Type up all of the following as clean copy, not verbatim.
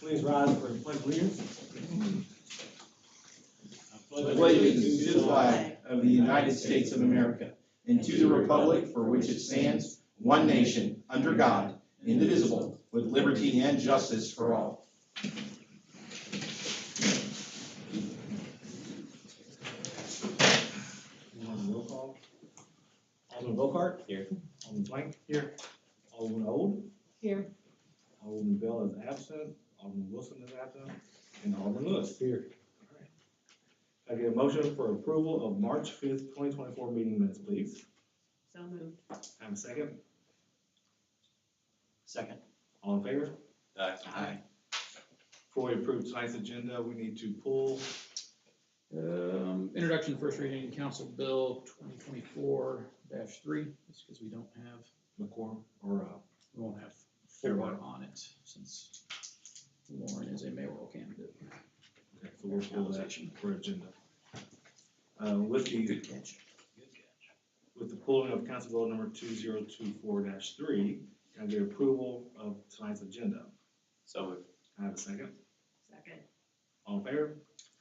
Please rise for the pledge of allegiance. Allegiance to the flag of the United States of America and to the republic for which it stands, one nation, under God, indivisible, with liberty and justice for all. Roll call. Alderman Volkart. Here. Alderman Blank. Here. Alderman Old. Here. Alderman Bell is absent. Alderman Wilson is absent. And Alderman Lewis. Here. All right. I get a motion for approval of March 5th, 2024 meeting minutes, please. So moved. Have a second. Second. All in favor? Aye. Before we approve tonight's agenda, we need to pull. Introduction, first reading, Council Bill 2024-3, just because we don't have, McCorm or we won't have Everybody. 4 on it, since Lauren is a mayoral candidate. okay, so we'll pull that for agenda. With the pulling of Council Bill number 2024-3, can I get approval of tonight's agenda? So I have a second. Second. All in favor?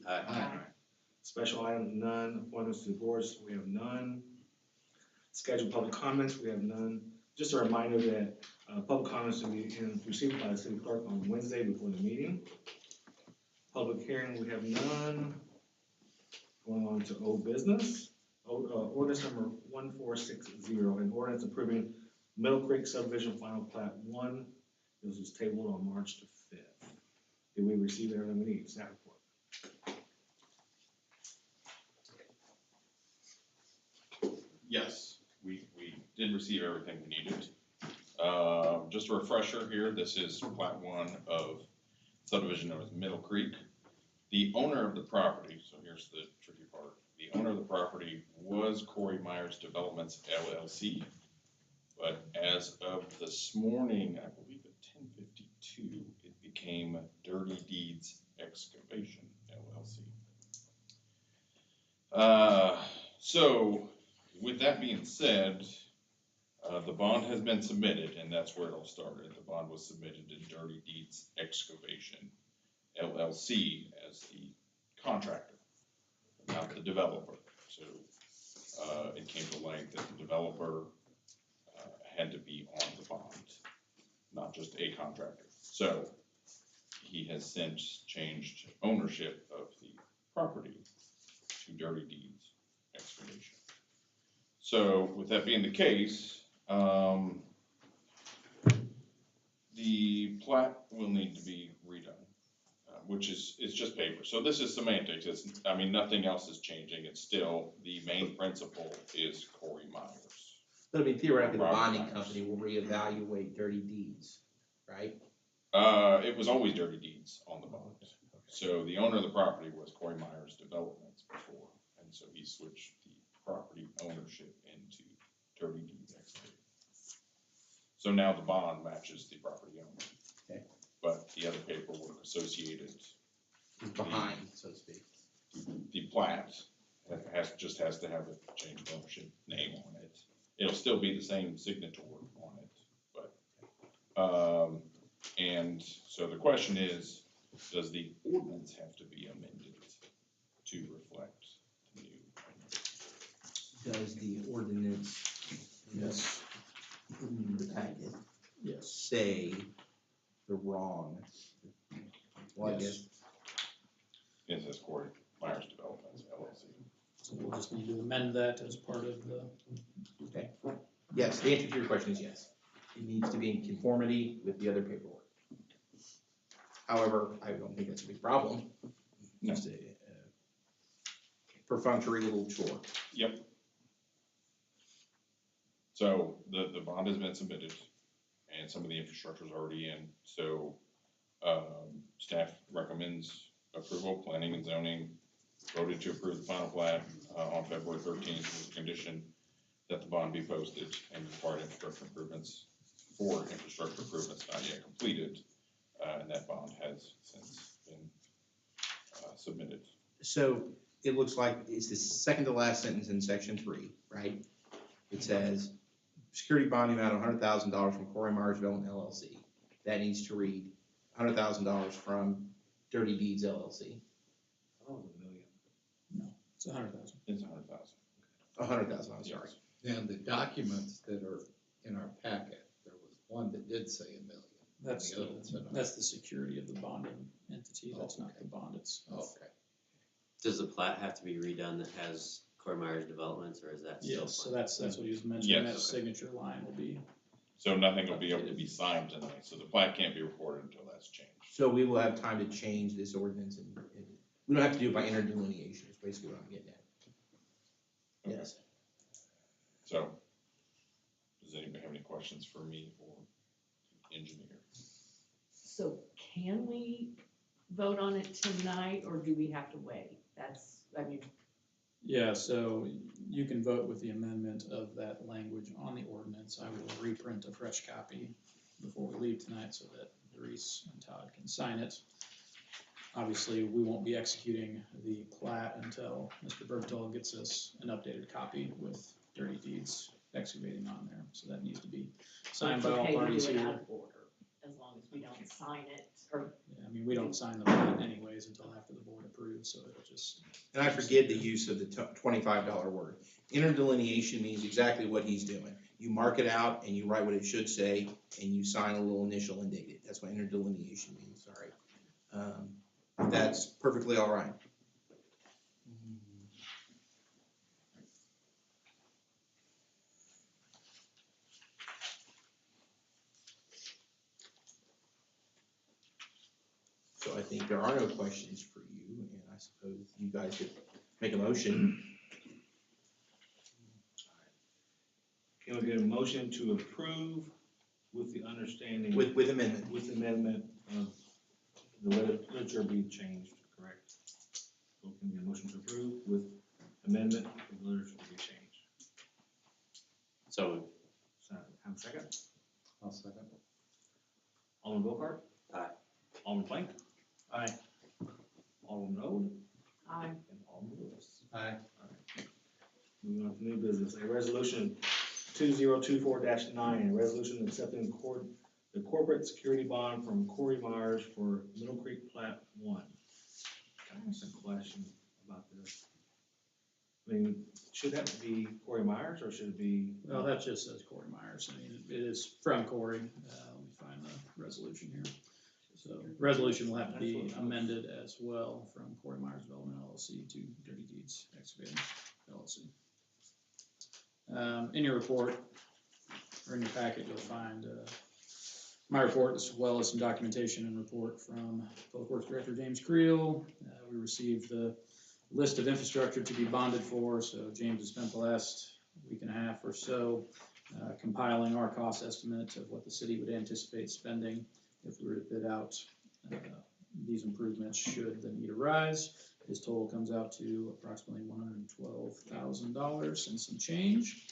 Aye. All right. Special items, none. Appointments to the boards, we have none. Scheduled public comments, we have none. Just a reminder that public comments will be received by the city clerk on Wednesday before the meeting. Public hearing, we have none. Going on to old business. Ordinance number 1460, an ordinance approving Middle Creek subdivision final plat 1. This was tabled on March the 5th. Did we receive everything we need? Staff report. Yes, we did receive everything we needed. Just a refresher here, this is plat 1 of subdivision known as Middle Creek. The owner of the property, so here's the tricky part, the owner of the property was Corey Myers Developments LLC, but as of this morning, I believe at 10:52, it became Dirty Deeds Excavation LLC. So with that being said, the bond has been submitted, and that's where it all started. The bond was submitted to Dirty Deeds Excavation LLC as the contractor, not the developer. So it came to light that the developer had to be on the bond, not just a contractor. So he has since changed ownership of the property to Dirty Deeds Excavation. So with that being the case, the plat will need to be redone, which is just paper. So this is semantics. I mean, nothing else is changing. It's still, the main principle is Corey Myers. But I mean, theoretically, the Robert bonding Myers. company will reevaluate Dirty Deeds, right? It was always Dirty Deeds on the bond. So the owner of the property was Corey Myers Developments before, and so he switched the property ownership into Dirty Deeds Excavation. So now the bond matches the property owner. Okay. But the other paperwork associated, Behind, so to speak. the plat just has to have a change of ownership name on it. It'll still be the same signature on it, but, and so the question is, does the ordinance have to be amended to reflect the new owner? Does the ordinance, Yes. in the packet, Yes. say the wrong? Well, I guess, It says Corey Myers Developments LLC. So we'll just need to amend that as part of the, okay. Yes, the answer to your question is yes. It needs to be in conformity with the other paperwork. However, I don't think that's a big problem. Just a perfunctory little chore. Yep. So the bond has been submitted and some of the infrastructure is already in. So staff recommends approval. Planning and zoning voted to approve the final plat on February 13th with the condition that the bond be posted and required infrastructure improvements not yet completed. And that bond has since been submitted. So it looks like it's the second to last sentence in section 3, right? It says, security bonding amount of $100,000 from Corey Myers Development LLC. That needs to read, $100,000 from Dirty Deeds LLC. Oh, $1 million. It's 100,000. It's 100,000. 100,000, I'm sorry. And the documents that are in our packet, there was one that did say $1 million. That's The other one said that's the security of the bonding entity, that's not the bond itself. Okay. Does the plat have to be redone that has Corey Myers Developments, or is that still? Yes, so that's what he was mentioning, Yes. that signature line will be, So nothing will be able to be signed tonight, so the plat can't be recorded until that's changed. So we will have time to change this ordinance and we don't have to do it by interdelineation, is basically what I'm getting at. Yes. So, does anybody have any questions for me or engineer? So can we vote on it tonight, or do we have to wait? That's, I mean, yeah, so you can vote with the amendment of that language on the ordinance. I will reprint a fresh copy before we leave tonight so that Reese and Todd can sign it. Obviously, we won't be executing the plat until Mr. Bergdahl gets us an updated copy with Dirty Deeds excavating on there. So that needs to be signed by all parties it's okay to do it here. out of order, as long as we don't sign it, or, Yeah, I mean, we don't sign the plat anyways until after the board approves, so it'll just, And I forget the use of the $25 word. Interdelineation means exactly what he's doing. You mark it out and you write what it should say and you sign a little initial and date it. That's what interdelineation means, sorry. That's perfectly all right. So I think there are no questions for you, and I suppose you guys could make a motion. Can we get a motion to approve with the understanding? With amendment. With amendment of the literature be changed, correct? So can we get a motion to approve with amendment of the literature to be changed? So, So, have a second? I'll second. Alderman Bocart? Aye. Alderman Plank? Aye. Alderman Old? I, And Alderman Lewis. Aye. Moving on to new business, a resolution 2024-9, a resolution accepting the corporate security bond from Corey Myers for Middle Creek Plat 1. Can I ask a question about this? I mean, should that be Corey Myers or should it be? well, that just says Corey Myers. I mean, it is from Corey. Let me find the resolution here. So resolution will have to be amended as well from Corey Myers Development LLC to Dirty Deeds Excavating LLC. In your report, or in your packet, you'll find my report as well as some documentation and report from Public Works Director James Creel. We received the list of infrastructure to be bonded for, so James has spent the last week and a half or so compiling our cost estimate of what the city would anticipate spending if we were to bid out these improvements should the need arise. His total comes out to approximately $112,000 and some change.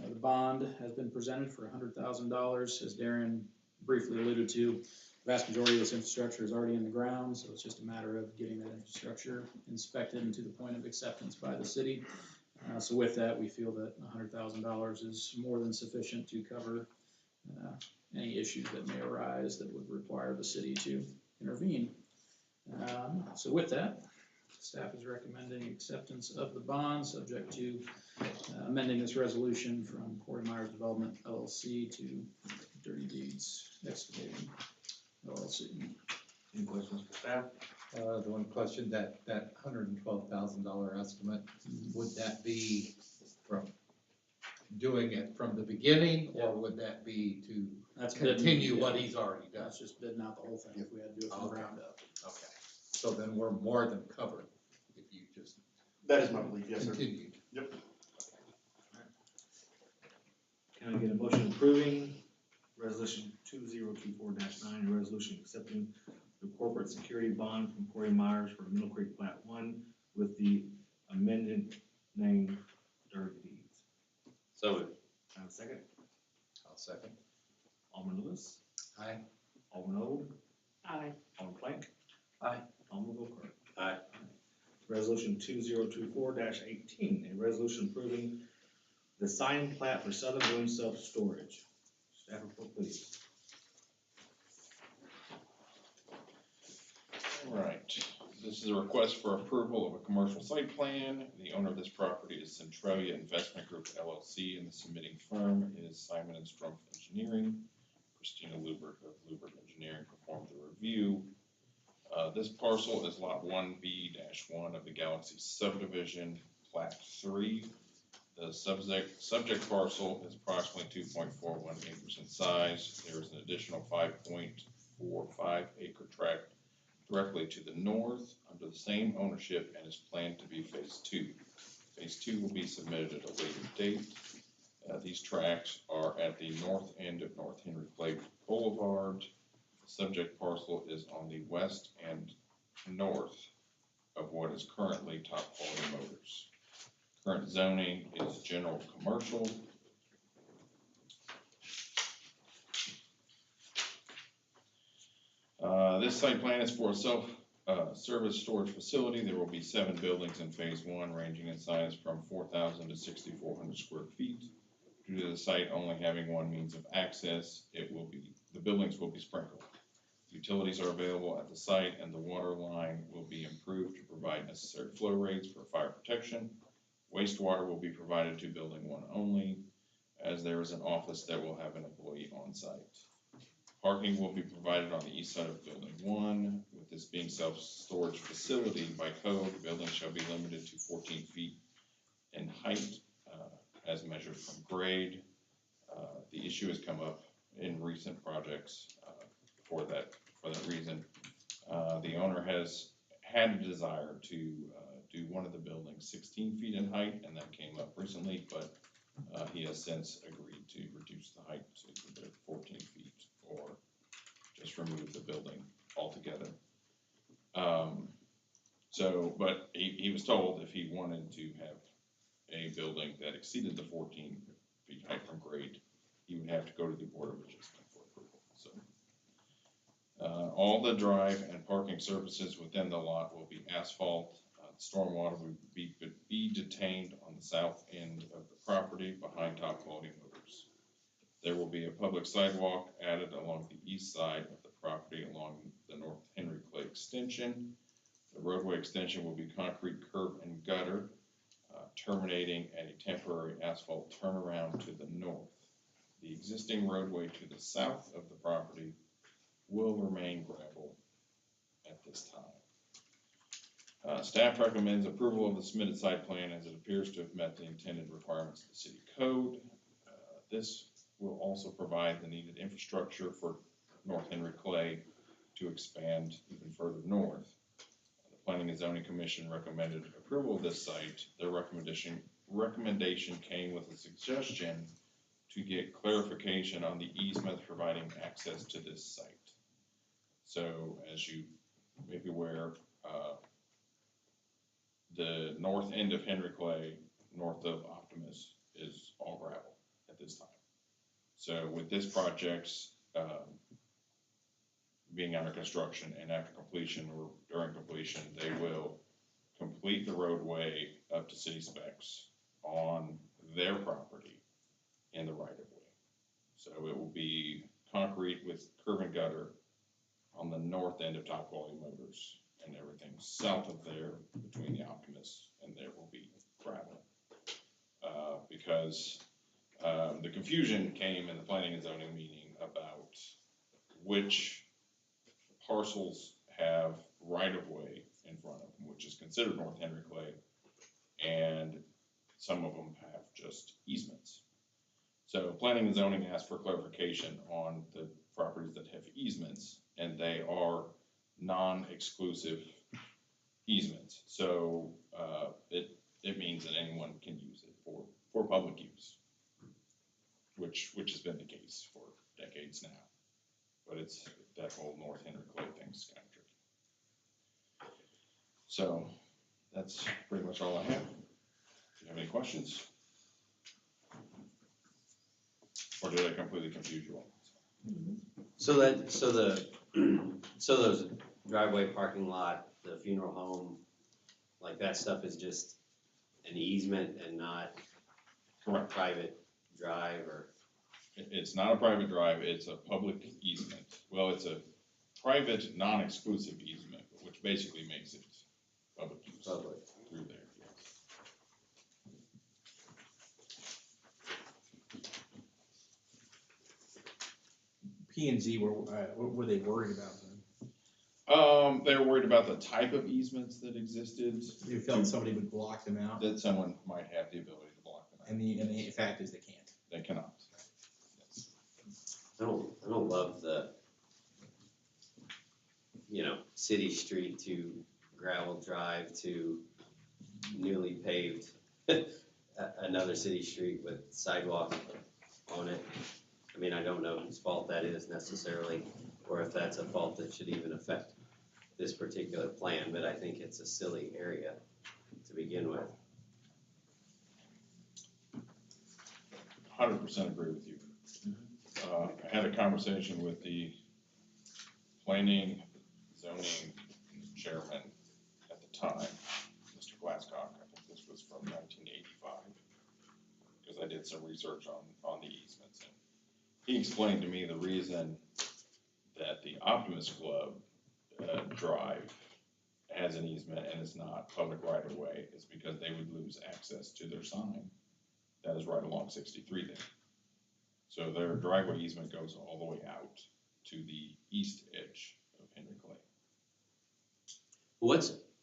The bond has been presented for $100,000, as Darren briefly alluded to. The vast majority of this infrastructure is already in the ground, so it's just a matter of getting that infrastructure inspected and to the point of acceptance by the city. So with that, we feel that $100,000 is more than sufficient to cover any issues that may arise that would require the city to intervene. So with that, staff is recommending acceptance of the bond, subject to amending this resolution from Corey Myers Development LLC to Dirty Deeds Excavating LLC. Any questions for staff? The one question, that $112,000 estimate, would that be from doing it from the beginning, or would that be to That's bidding- continue yeah, what he's already done? That's just bidding out the whole thing if we had to do it from the Okay. ground up. Okay, so then we're more than covered if you just That is my belief, yes, sir. continued. Can I get a motion approving resolution 2024-9, a resolution accepting the corporate security bond from Corey Myers for Middle Creek Plat 1 with the amended name Dirty Deeds? so Have a second? I'll second. Alderman Lewis? Aye. Alderman Old? I, Alderman Plank? Aye. Alderman Bocart? Aye. Resolution 2024-18, a resolution approving the signed plat for Southern Bloom Self-Storage. Staff report, please. Right, this is a request for approval of a commercial site plan. The owner of this property is Centralia Investment Group LLC, and the submitting firm is Simon and Strumpf Engineering. Christina Lubert of Lubert Engineering performed the review. This parcel is lot 1B-1 of the Galaxy subdivision, plat 3. The subject parcel is approximately 2.41 acres in size. There is an additional 5.45 acre tract directly to the north under the same ownership and is planned to be phase 2. Phase 2 will be submitted at a later date. These tracts are at the north end of North Henry Clay Boulevard. The subject parcel is on the west and north of what is currently Top Quality Motors. Current zoning is general commercial. This site plan is for a self-service storage facility. There will be 7 buildings in phase 1, ranging in size from 4,000 to 6,400 square feet. Due to the site only having one means of access, the buildings will be sprinkled. Utilities are available at the site, and the water line will be improved to provide necessary flow rates for fire protection. Wastewater will be provided to building 1 only, as there is an office that will have an employee on site. Parking will be provided on the east side of building 1. With this being self-storage facility, by code, buildings shall be limited to 14 feet in height, as measured from grade. The issue has come up in recent projects for that reason. The owner has had a desire to do one of the buildings 16 feet in height, and that came up recently, but he has since agreed to reduce the height to 14 feet or just remove the building altogether. But he was told if he wanted to have a building that exceeded the 14 feet height from grade, he would have to go to the Board of Adjustment for approval. So, all the drive and parking surfaces within the lot will be asphalt. Stormwater will be detained on the south end of the property behind Top Quality Motors. There will be a public sidewalk added along the east side of the property along the North Henry Clay extension. The roadway extension will be concrete curb and gutter, terminating at a temporary asphalt turnaround to the north. The existing roadway to the south of the property will remain gravel at this time. Staff recommends approval of the submitted site plan as it appears to have met the intended requirements of the city code. This will also provide the needed infrastructure for North Henry Clay to expand even further north. The Planning and Zoning Commission recommended approval of this site. Their recommendation came with a suggestion to get clarification on the easement providing access to this site. So, as you may be aware, the north end of Henry Clay, north of Optimus, is all gravel at this time. So with this project being under construction and after completion or during completion, they will complete the roadway up to city specs on their property in the right of way. So it will be concrete with curb and gutter on the north end of Top Quality Motors, and everything south of there between the Optimus and there will be gravel. Because the confusion came in the planning and zoning meeting about which parcels have right-of-way in front of them, which is considered North Henry Clay, and some of them have just easements. So planning and zoning asked for clarification on the properties that have easements, and they are non-exclusive easements. So it means that anyone can use it for public use, which has been the case for decades now. But it's that whole North Henry Clay thing's kind of tricky. So that's pretty much all I have. Do you have any questions? Or did I completely confuse you all? So those driveway, parking lot, the funeral home, like that stuff is just an easement and not a private drive or? It's not a private drive, it's a public easement. Well, it's a private, non-exclusive easement, which basically makes it public use Public. through there, yes. P and Z, what were they worried about then? They were worried about the type of easements that existed, They felt somebody would block them out, that someone might have the ability to block them out. and the fact is they can't. They cannot. Yes. I don't love the, city street to gravel drive to newly paved, another city street with sidewalk on it. I mean, I don't know whose fault that is necessarily, or if that's a fault that should even affect this particular plan, but I think it's a silly area to begin with. 100% agree with you. I had a conversation with the planning zoning chairman at the time, Mr. Glasscock. I think this was from 1985, because I did some research on the easements. And he explained to me the reason that the Optimist Club drive has an easement and it's not public right of way is because they would lose access to their sign that is right along 63 there. So their driveway easement goes all the way out to the east edge of Henry Clay.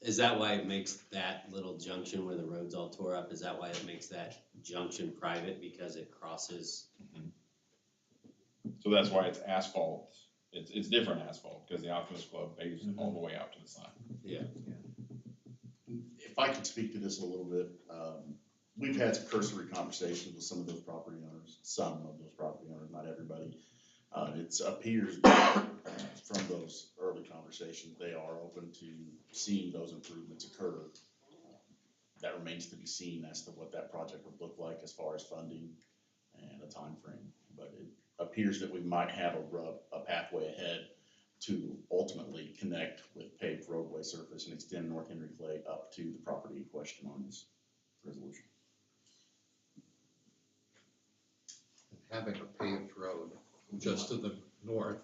Is that why it makes that little junction where the road's all tore up, is that why it makes that junction private, because it crosses? So that's why it's asphalt. It's different asphalt, because the Optimist Club paves all the way out to the sign. Yeah. If I could speak to this a little bit, we've had some cursory conversations with some of those property owners, not everybody. It appears from those early conversations, they are open to seeing those improvements occur. That remains to be seen as to what that project would look like as far as funding and a time frame. But it appears that we might have a pathway ahead to ultimately connect with paved roadway surface and extend North Henry Clay up to the property in question on this resolution. Having a paved road just to the north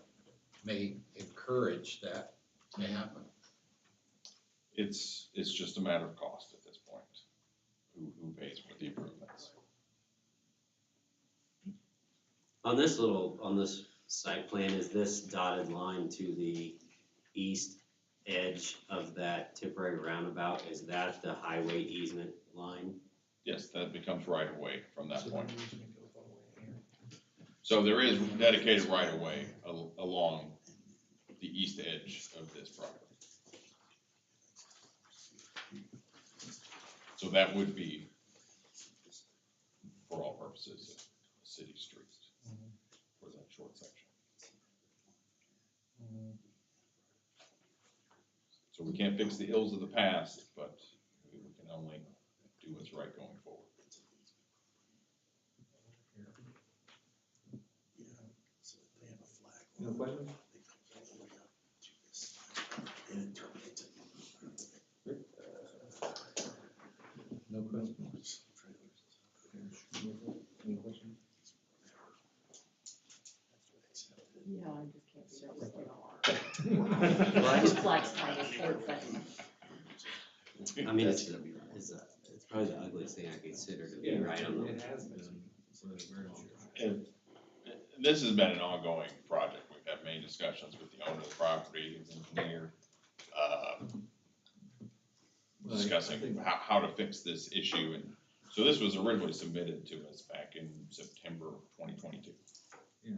may encourage that to happen. It's just a matter of cost at this point. Who pays for the improvements? On this site plan, is this dotted line to the east edge of that temporary roundabout, is that the highway easement line? Yes, that becomes right of way from that point. So there is dedicated right of way along the east edge of this property. So that would be, for all purposes, a city street for that short section. So we can't fix the ills of the past, but we can only do what's right going forward. No questions? No questions? Any questions? Yeah, I just can't see that. It looks like a sport thing. I mean, it's probably the ugliest thing I consider to be right on the. It has been for a very long time. And this has been an ongoing project. We've had many discussions with the owner of the property, his engineer, discussing how to fix this issue. And so this was originally submitted to us back in September of 2022. Yeah.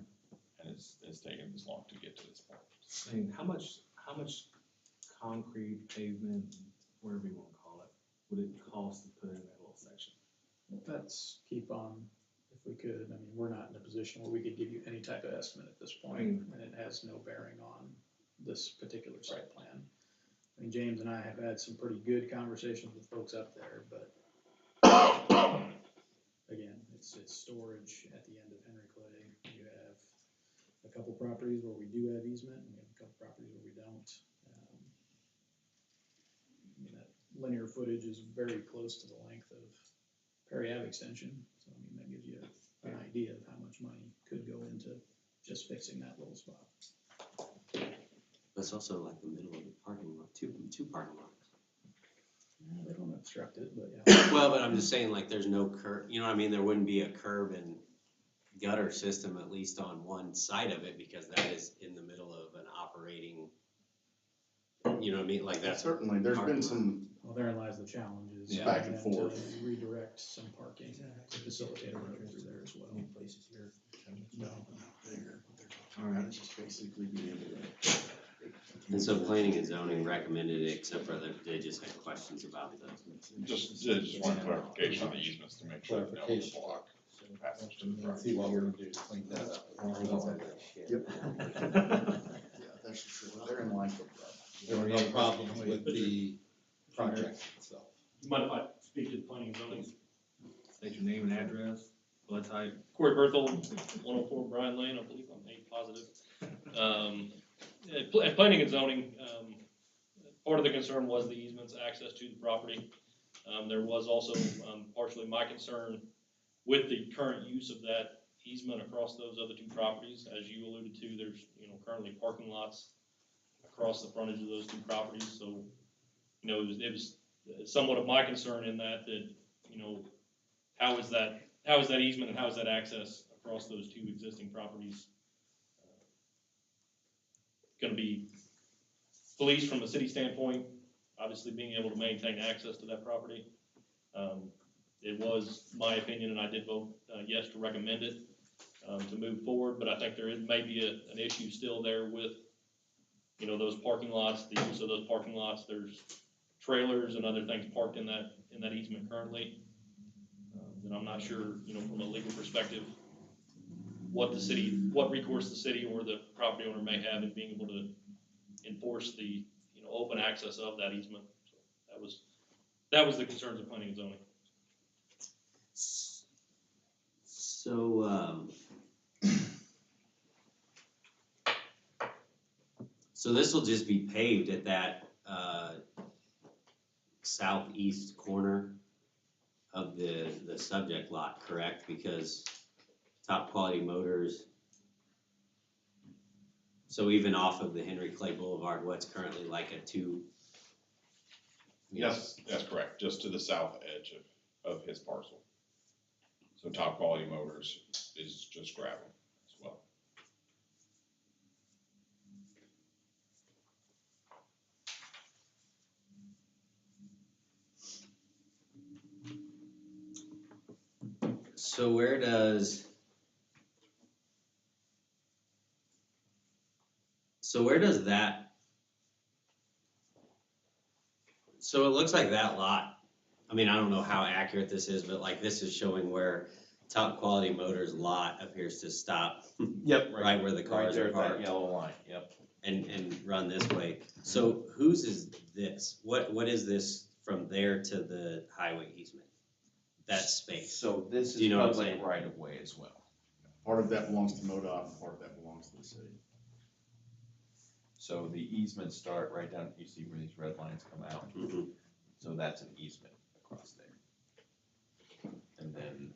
And it's taken this long to get to this point. I mean, how much concrete, pavement, whatever you want to call it, would it cost to put in that little section? Let's keep on, if we could, I mean, we're not in a position where we could give you any type of estimate at this point, and it has no bearing on this particular site plan. I mean, James and I have had some pretty good conversations with folks up there, but again, it's storage at the end of Henry Clay. You have a couple properties where we do have easement, and we have a couple properties where we don't. I mean, that linear footage is very close to the length of Perry Ave extension, so I mean, that gives you an idea of how much money could go into just fixing that little spot. That's also like the middle of the parking lot too. two parking lots. They don't obstruct it, but yeah. Well, but I'm just saying, like, there's no curb, you know what I mean, there wouldn't be a curb and gutter system at least on one side of it, because that is in the middle of an operating, you know what I mean, like that's. Certainly, there's been some, Well, therein lies the challenge is Yeah. Back and having to forth. redirect some parking to facilitate a road through there as well. All right. basically be able to. And so planning and zoning recommended it, except for that they just had questions about the. Just one clarification on the easements to make sure that no one block passage to the property. See what we're gonna do to clean that up. Yep. Yeah, that's true. They're in line for that. There were no problems with the project itself. You mind if I speak to the planning and zoning? State your name and address, blood type. Corey Berthel, 104 Bryan Lane, I believe I'm 8 positive. At planning and zoning, part of the concern was the easements, access to the property. There was also partially my concern with the current use of that easement across those other two properties. As you alluded to, there's, currently parking lots across the frontage of those two properties, so, it was somewhat of my concern in that, how is that easement and how is that access across those two existing properties gonna be policed from a city standpoint, obviously being able to maintain access to that property. It was my opinion, and I did vote yes to recommend it, to move forward, but I think there may be an issue still there with, those parking lots, the use of those parking lots. There's trailers and other things parked in that easement currently. And I'm not sure, from a legal perspective, what recourse the city or the property owner may have in being able to enforce the, open access of that easement. So that was the concerns of planning and zoning. So this will just be paved at that, southeast corner of the subject lot, correct? Because Top Quality Motors, so even off of the Henry Clay Boulevard, what's currently like a two? Yes, that's correct, just to the south edge of his parcel. So Top Quality Motors is just gravel as well. So where does that, so it looks like that lot, I mean, I don't know how accurate this is, but like this is showing where Top Quality Motors lot appears to stop. Yep. Right where the cars are parked. yellow line, yep. And run this way. So whose is this? What is this from there to the highway easement? That space? So this Do you is know what I'm public saying? right of way as well. Part of that belongs to MoDOT, part of that belongs to the city. So the easements start right down, you see where these red lines come out? Mhm. So that's an easement across there. And then,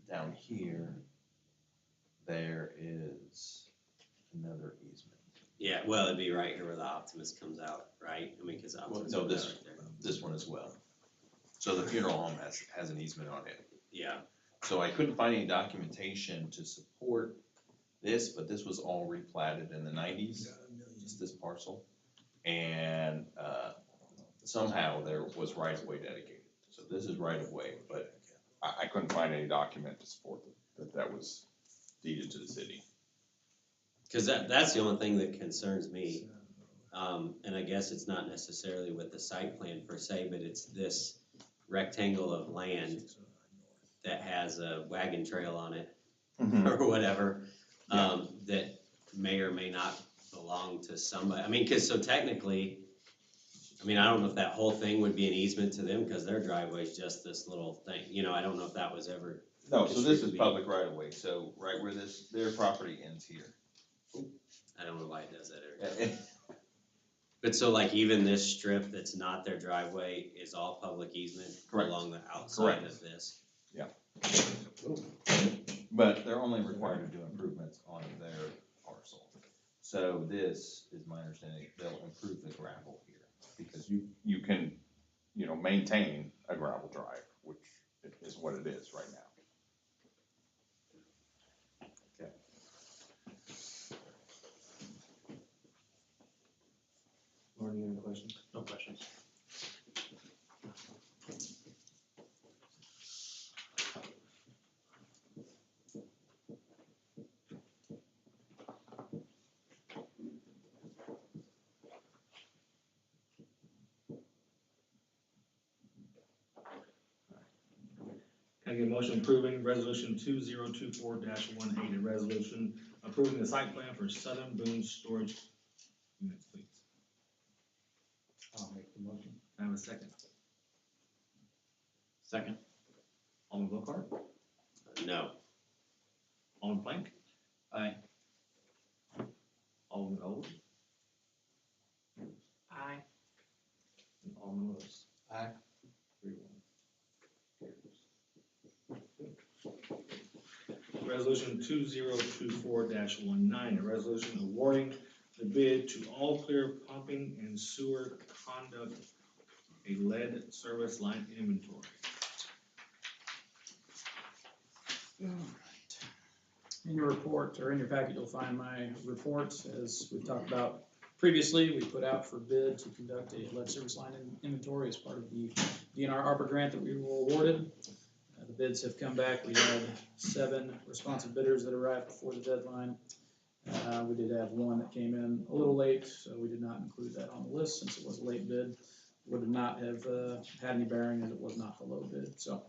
down here, there is another easement. Yeah, well, it'd be right here where the Optimus comes out, right? I mean, cause Optimus no, comes this- out right there. This one as well. So the funeral home has an easement on it. Yeah, So I couldn't find any documentation to support this, but this was all replatted in the 90s, just this parcel. And somehow there was right of way dedicated. So this is right of way, but I couldn't find any document to support that was deeded to the city. cause that's the only thing that concerns me. And I guess it's not necessarily with the site plan per se, but it's this rectangle of land that has a wagon trail on it or whatever, that may or may not belong to somebody. I mean, cause so technically, I mean, I don't know if that whole thing would be an easement to them, cause their driveway's just this little thing, I don't know if that was ever. no, so this is public right of way. So right where their property ends here. I don't know why it does that every time. But so like even this strip that's not their driveway is all public easement Correct. along the outside Correct. of this? But they're only required to do improvements on their parcel. So this is my understanding, they'll improve the gravel here, because You can, maintain a gravel drive, which is what it is right now. Lauren, you have any questions? No questions. Can I get a motion approving resolution 2024-18, a resolution approving the site plan for Southern Boone Storage Units, please? I'll make the motion. Can I have a second? Second. Alderman Bookhart? No. Alderman Plank? Aye. Alderman Old? Aye. And Alderman Lewis? Aye. 3-1. Resolution 2024-19, a resolution awarding the bid to All Clear Pumping and Sewer Conduct a lead service line inventory. In your report, or in your packet, you'll find my report. As we've talked about previously, we put out for bid to conduct a lead service line inventory as part of the DNR ARPA grant that we were awarded. The bids have come back. We had 7 responsive bidders that arrived before the deadline. We did have one that came in a little late, so we did not include that on the list since it was a late bid. Would not have had any bearing as it was not the low bid. So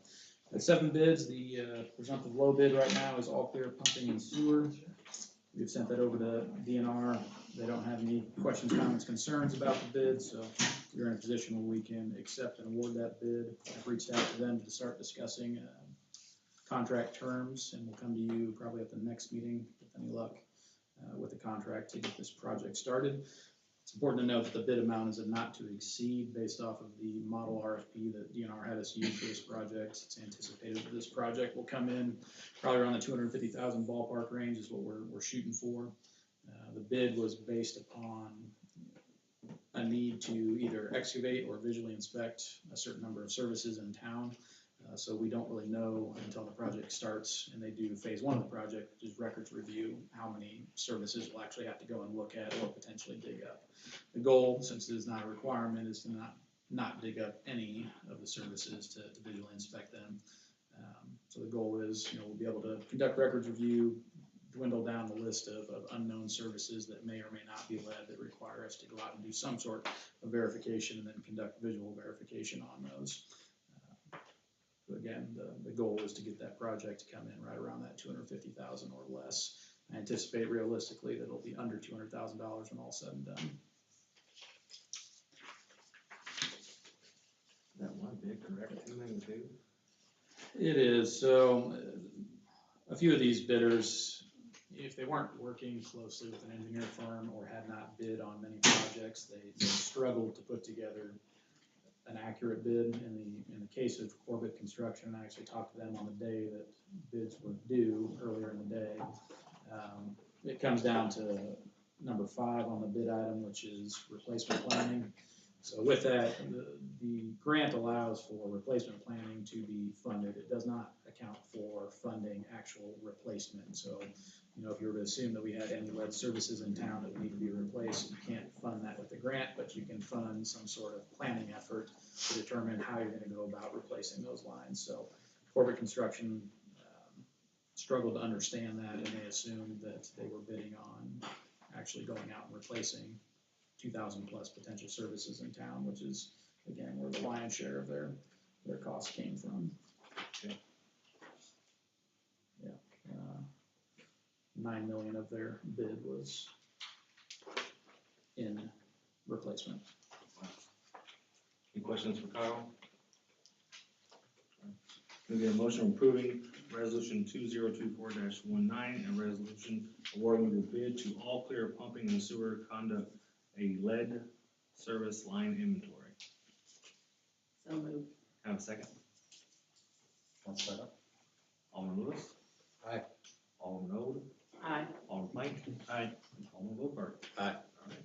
at 7 bids, the presumptive low bid right now is All Clear Pumping and Sewer. We've sent that over to DNR. They don't have any questions, comments, concerns about the bid, so we're in a position where we can accept and award that bid. I've reached out to them to start discussing contract terms, and we'll come to you probably at the next meeting, with any luck, with the contract to get this project started. It's important to note that the bid amount is a not to exceed based off of the model RFP that DNR had us use for this project. It's anticipated that this project will come in probably around the 250,000 ballpark range is what we're shooting for. The bid was based upon a need to either excavate or visually inspect a certain number of services in town. So we don't really know until the project starts and they do phase 1 of the project, which is records review, how many services we'll actually have to go and look at or potentially dig up. The goal, since it is not a requirement, is to not dig up any of the services to visually inspect them. So the goal is, we'll be able to conduct records review, dwindle down the list of unknown services that may or may not be lead that require us to go out and do some sort of verification and then conduct visual verification on those. Again, the goal is to get that project to come in right around that 250,000 or less. I anticipate realistically that it'll be under $200,000 when all said and done. That one bid, correct? 292? It is. So a few of these bidders, if they weren't working closely with an engineer firm or had not bid on many projects, they struggled to put together an accurate bid. In the case of Corbett Construction, I actually talked to them on the day that bids were due earlier in the day. It comes down to number 5 on the bid item, which is replacement planning. So with that, the grant allows for replacement planning to be funded. It does not account for funding actual replacement. So, if you were to assume that we had any lead services in town that would need to be replaced, you can't fund that with the grant, but you can fund some sort of planning effort to determine how you're going to go about replacing those lines. So Corbett Construction struggled to understand that, and they assumed that they were bidding on actually going out and replacing 2,000 plus potential services in town, which is, again, where the lion's share of their costs came from. Okay. Yeah. 9 million of their bid was in replacement. Any questions for Kyle? Can we get a motion approving resolution 2024-19, a resolution awarding the bid to All Clear Pumping and Sewer Conduct a lead service line inventory? So moved. Have a second? One second. Alderman Lewis? Aye. Alderman Old? Aye. Alderman Plank? Aye. Alderman Alderman Volkart. Aye. All right.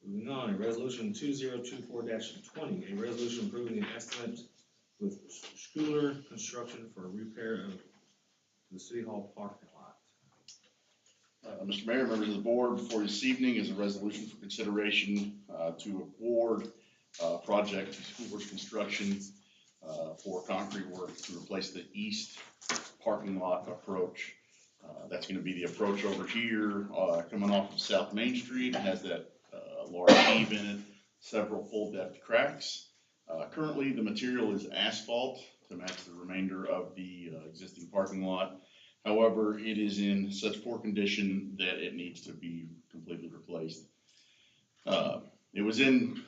Moving on, resolution 2024-20, a resolution approving an estimate with Schooler Construction for repair of the City Hall parking lot. Mr. Mayor, members of the board, before you this evening is a resolution for consideration to award project to Schoolers Construction for concrete work to replace the east parking lot approach. That's gonna be the approach over here, coming off of South Main Street. It has that large heave in it, several full depth cracks. Currently, the material is asphalt to match the remainder of the existing parking lot. However, it is in such poor condition that it needs to be completely replaced. It was in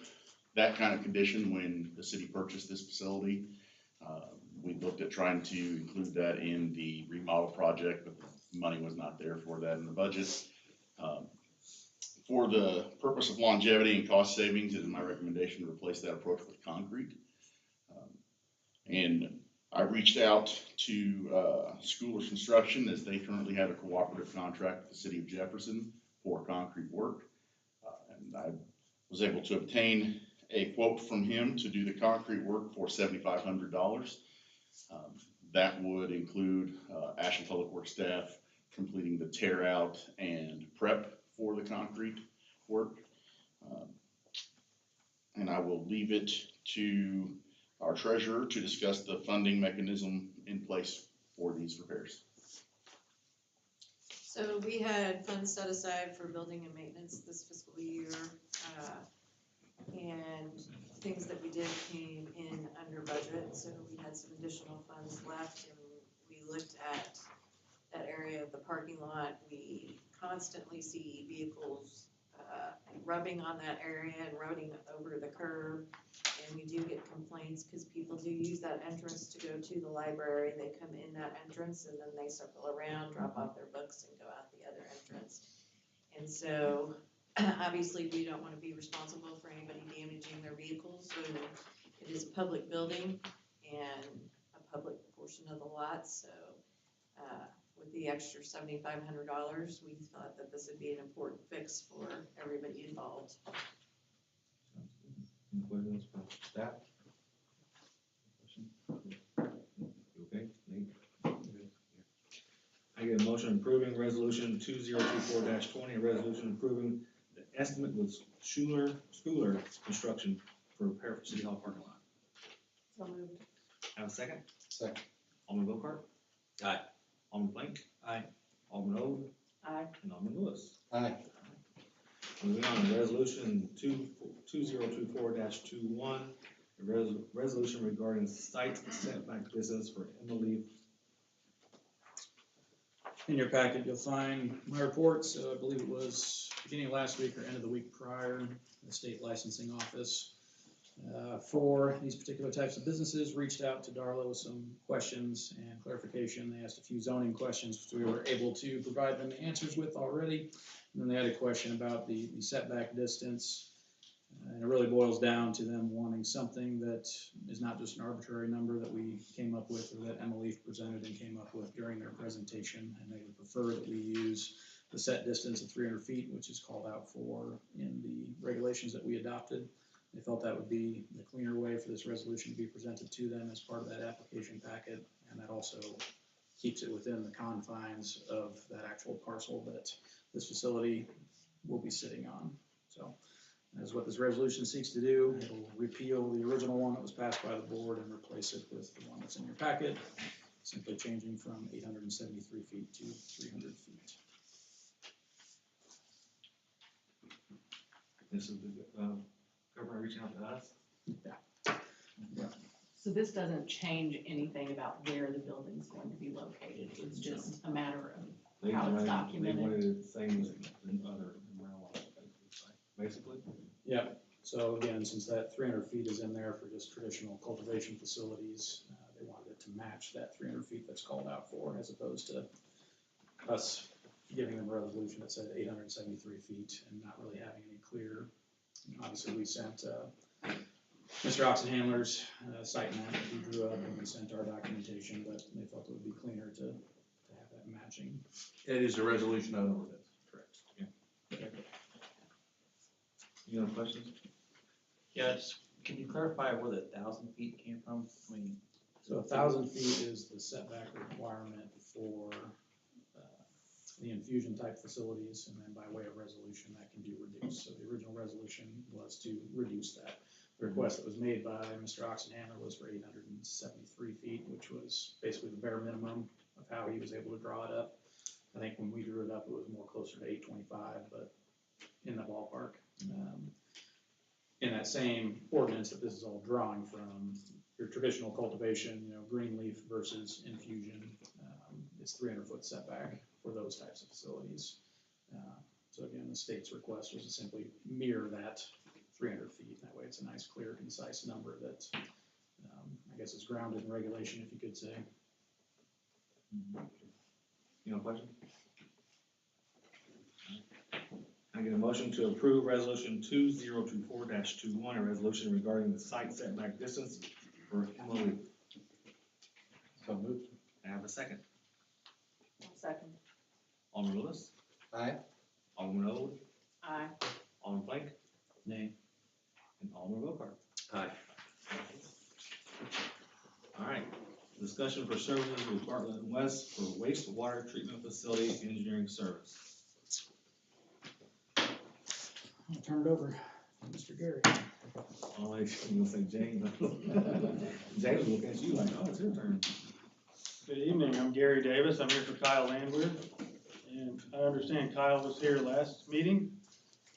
that kind of condition when the city purchased this facility. We looked at trying to include that in the remodel project, but the money was not there for that in the budget. For the purpose of longevity and cost savings, it is my recommendation to replace that approach with concrete. And I reached out to Schoolers Construction, as they currently have a cooperative contract with the city of Jefferson for concrete work. And I was able to obtain a quote from him to do the concrete work for $7,500. That would include Ashland Public Works staff completing the tear out and prep for the concrete work. And I will leave it to our treasurer to discuss the funding mechanism in place for these repairs. So we had funds set aside for building and maintenance this fiscal year, and things that we did came in under budget, so we had some additional funds left, and we looked at that area of the parking lot. We constantly see vehicles rubbing on that area and running over the curb. And we do get complaints because people do use that entrance to go to the library. They come in that entrance and then they circle around, drop off their books and go out the other entrance. And so obviously we don't want to be responsible for anybody damaging their vehicles. So it is a public building and a public portion of the lot. So with the extra $7,500, we thought that this would be an important fix for everybody involved. Any questions from staff? You okay, Nate? I get a motion approving resolution 2024-20, a resolution approving the estimate with Schooler Construction for repair for City Hall parking lot. So moved. Have a second? Second. Alderman Volkart? Aye. Alderman Blank? Aye. Alderman Ode? Aye. And Alderman Lewis? Aye. Moving on to resolution 2024-21, a resolution regarding site setback distance for Emily. In your packet, you'll find my report. So I believe it was beginning of last week or end of the week prior, the state licensing office for these particular types of businesses reached out to Darla with some questions and clarification. They asked a few zoning questions, which we were able to provide them answers with already. And then they had a question about the setback distance. And it really boils down to them wanting something that is not just an arbitrary number that we came up with or that Emily presented and came up with during their presentation. And they would prefer that we use the set distance of 300 feet, which is called out for in the regulations that we adopted. They felt that would be the cleaner way for this resolution to be presented to them as part of that application packet. And that also keeps it within the confines of that actual parcel that this facility will be sitting on. So that's what this resolution seeks to do. It'll repeal the original one that was passed by the board and replace it with the one that's in your packet, simply changing from 873 feet to 300 feet. This is the government reaching out to us? Yeah. So this doesn't change anything about where the building's going to be located. It's just a matter of how it's documented. They wanted the same as in other marijuana, basically. Yeah, so again, since that 300 feet is in there for just traditional cultivation facilities, they wanted it to match that 300 feet that's called out for, as opposed to us giving them a resolution that said 873 feet and not really having any clear. Obviously, we sent Mr. Oxenhandler's site map that he drew up, and we sent our documentation, but they felt it would be cleaner to have that matching. It is a resolution of ordinance. Correct. Yeah. You have questions? Yeah, just, can you clarify where the 1,000 feet came from? I mean, So 1,000 feet is the setback requirement for the infusion type facilities, and then by way of resolution, that can be reduced. So the original resolution was to reduce that. The request that was made by Mr. Oxenhammer was for 873 feet, which was basically the bare minimum of how he was able to draw it up. I think when we drew it up, it was more closer to 825, but in the ballpark. In that same ordinance that this is all drawing from, your traditional cultivation, green leaf versus infusion, it's 300-foot setback for those types of facilities. So again, the state's request was to simply mirror that 300 feet. That way it's a nice, clear, concise number that I guess is grounded in regulation, if you could say. You have a question? I get a motion to approve resolution 2024-21, a resolution regarding the site setback distance for MOE. So moved. I have a second. Second. Alderman Lewis, Aye. Alderman Old, Aye. Alderman Plank, Nay. and Alderman Bocart. Aye. All right, discussion for services with Bartlett and West for wastewater treatment facility engineering service. I'll turn it over to Mr. Gary. Oh, you're gonna say James. James was looking at you like, oh, it's your turn. Good evening, I'm Gary Davis, I'm here for Kyle Landwehr, and I understand Kyle was here last meeting,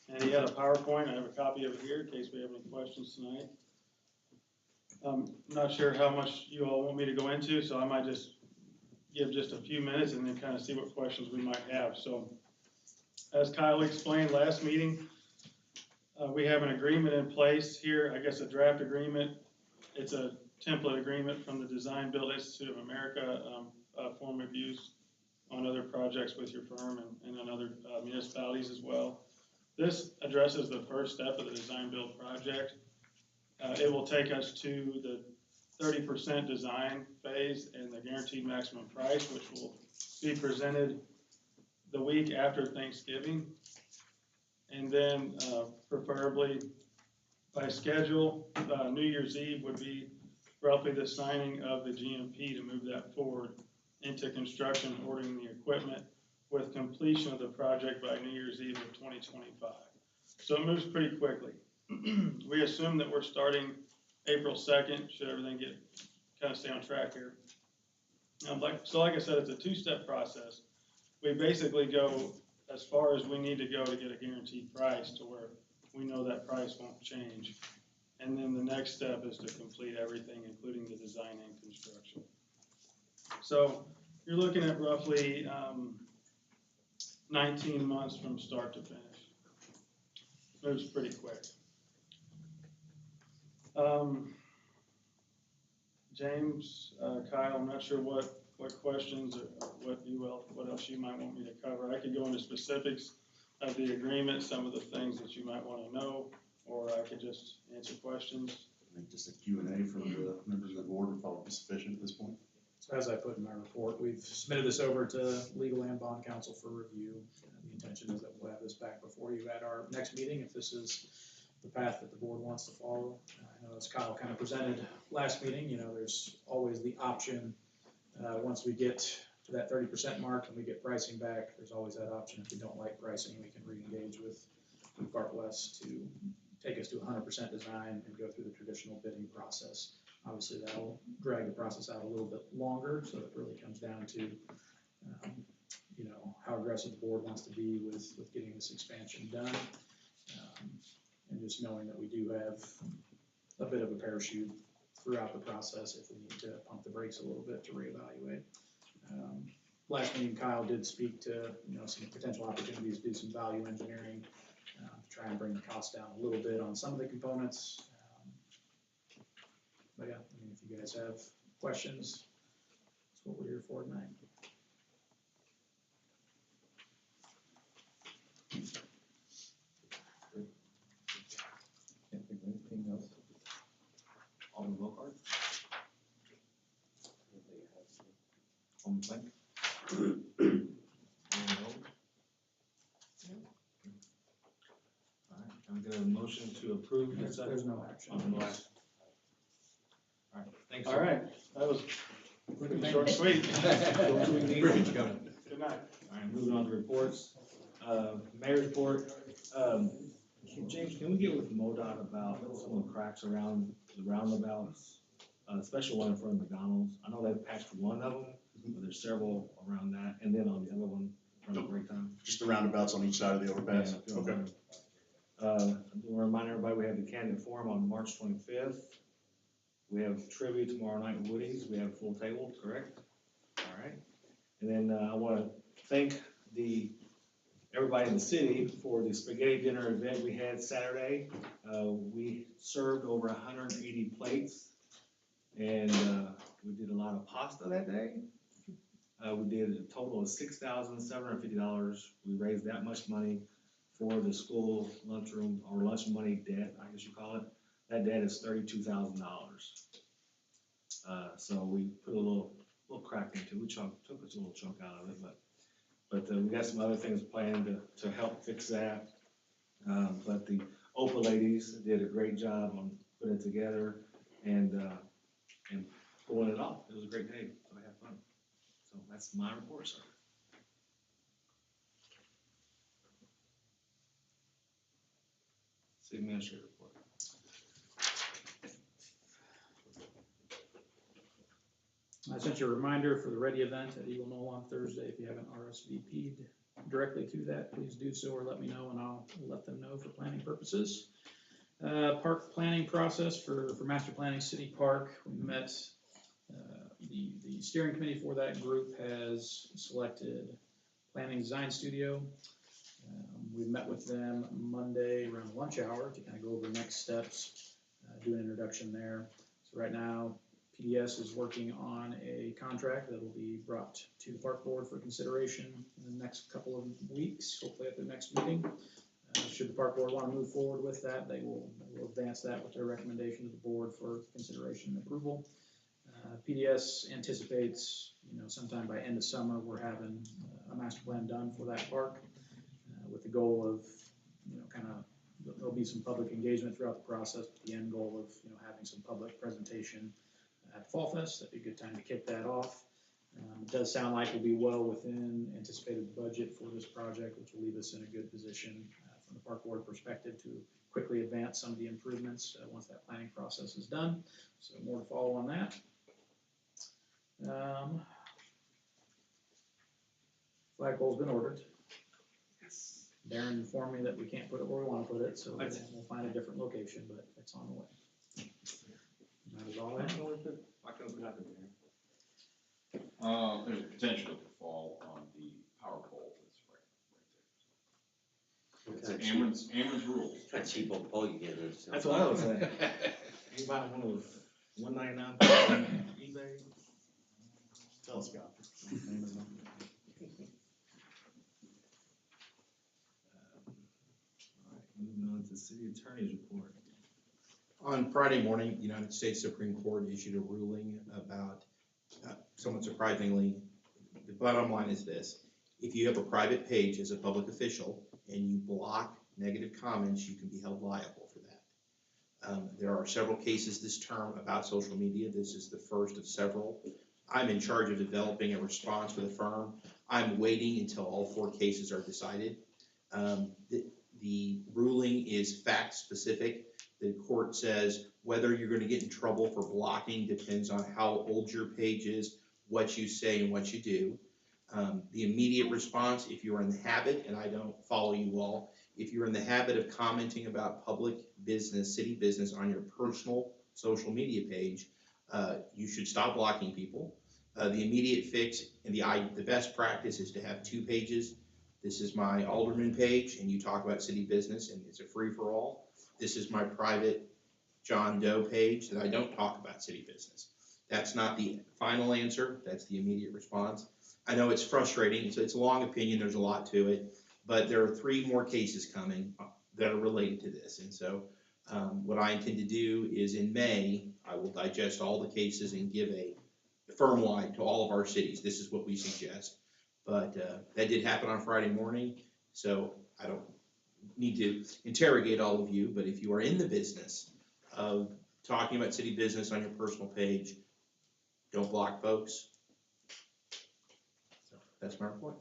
and he had a PowerPoint, I have a copy of it here in case we have any questions tonight. I'm not sure how much you all want me to go into, so I might just give just a few minutes and then kind of see what questions we might have. So, as Kyle explained last meeting, we have an agreement in place here, I guess a draft agreement. It's a template agreement from the Design Build Institute of America, form of use on other projects with your firm and on other municipalities as well. This addresses the first step of the design build project. It will take us to the 30% design phase and the guaranteed maximum price, which will be presented the week after Thanksgiving. And then preferably by schedule, New Year's Eve would be roughly the signing of the GMP to move that forward into construction, ordering the equipment with completion of the project by New Year's Eve of 2025. So it moves pretty quickly. We assume that we're starting April 2nd, should everything kind of stay on track here. Like I said, it's a two-step process. We basically go as far as we need to go to get a guaranteed price to where we know that price won't change. And then the next step is to complete everything, including the design and construction. So you're looking at roughly 19 months from start to finish. Moves pretty quick. James, Kyle, I'm not sure what questions or what else you might want me to cover. I could go into specifics of the agreement, some of the things that you might want to know, or I could just answer questions. I think just a Q&A for the members of the board would probably be sufficient at this point. So as I put in my report, we've submitted this over to legal and bond counsel for review. The intention is that we'll have this back before you at our next meeting, if this is the path that the board wants to follow. I know as Kyle kind of presented last meeting, there's always the option, once we get to that 30% mark and we get pricing back, there's always that option. If we don't like pricing, we can re-engage with Bart West to take us to 100% design and go through the traditional bidding process. Obviously, that'll drag the process out a little bit longer, so it really comes down to, how aggressive the board wants to be with getting this expansion done. And just knowing that we do have a bit of a parachute throughout the process if we need to pump the brakes a little bit to reevaluate. Last meeting, Kyle did speak to, some potential opportunities to do some value engineering, to try and bring the cost down a little bit on some of the components. But yeah, if you guys have questions, that's what we're here for tonight. Can't think of anything else. Alderman Bocart? Alderman Plank? Alderman Old? All right, I'm gonna motion to approve. There's no action. No action. All right, thanks. All right, that was pretty short and sweet. Bridge coming. Good night. All right, moving on to reports. Mayor's report. James, can we get with MoDOT about some of the cracks around the roundabouts? Especially one in front of McDonald's. I know they've patched one of them, but there's several around that, and then on the other one, from the break time. Just the roundabouts on each side of the overpass? Yeah, Okay. I'm gonna remind everybody, we have the candidate forum on March 25th. We have trivia tomorrow night at Woody's. We have a full table, correct? All right. And then I want to thank everybody in the city for the spaghetti dinner event we had Saturday. We served over 180 plates, and we did a lot of pasta that day. We did a total of $6,750. We raised that much money for the school lunchroom, or lunch money debt, I guess you call it. That debt is $32,000. So we put a little crack into it. We took a little chunk out of it, but we got some other things planned to help fix that. But the OPA ladies did a great job on putting it together and pulling it off. It was a great day, so I had fun. So that's my report, sir. City Administrator report. I sent you a reminder for the Ready event at Eagle Knoll on Thursday. If you haven't RSVP'd directly to that, please do so or let me know and I'll let them know for planning purposes. Park planning process for Master Planning City Park. We met, the steering committee for that group has selected Planning Design Studio. We met with them Monday around lunch hour to kind of go over next steps, do an introduction there. So right now, PDS is working on a contract that will be brought to the park board for consideration in the next couple of weeks, hopefully at their next meeting. Should the park board want to move forward with that, they will advance that with their recommendation to the board for consideration and approval. PDS anticipates, sometime by end of summer, we're having a master plan done for that park with the goal of, there'll be some public engagement throughout the process, but the end goal of, having some public presentation at Fall Fest. That'd be a good time to kick that off. It does sound like we'll be well within anticipated budget for this project, which will leave us in a good position from the park board perspective to quickly advance some of the improvements once that planning process is done. So more to follow on that. Flagpole's been ordered. Yes. Darren informed me that we can't put it where we want to put it, so we'll find a different location, but it's on the way. That is all I have. Why can't we not do that? There's a potential to fall on the power pole that's right there. It's Amron's rules. What kind of cheap old pole you get this? That's what I was saying. You buy one of $199 on eBay. Telescope. All right, moving on to city attorney's report. On Friday morning, the United States Supreme Court issued a ruling about, somewhat surprisingly, the bottom line is this: if you have a private page as a public official and you block negative comments, you can be held liable for that. There are several cases this term about social media. This is the first of several. I'm in charge of developing a response for the firm. I'm waiting until all 4 cases are decided. The ruling is fact specific. The court says whether you're going to get in trouble for blocking depends on how old your page is, what you say, and what you do. The immediate response, if you're in the habit, and I don't follow you all, if you're in the habit of commenting about public business, city business on your personal social media page, you should stop blocking people. The immediate fix and the best practice is to have 2 pages. This is my Alderman page, and you talk about city business, and it's a free-for-all. This is my private John Doe page that I don't talk about city business. That's not the final answer. That's the immediate response. I know it's frustrating. It's a long opinion. There's a lot to it, but there are 3 more cases coming that are related to this. And so what I intend to do is in May, I will digest all the cases and give a firm-wide to all of our cities. This is what we suggest. But that did happen on Friday morning, so need to interrogate all of you, but if you are in the business of talking about city business on your personal page, don't block folks. So that's my report.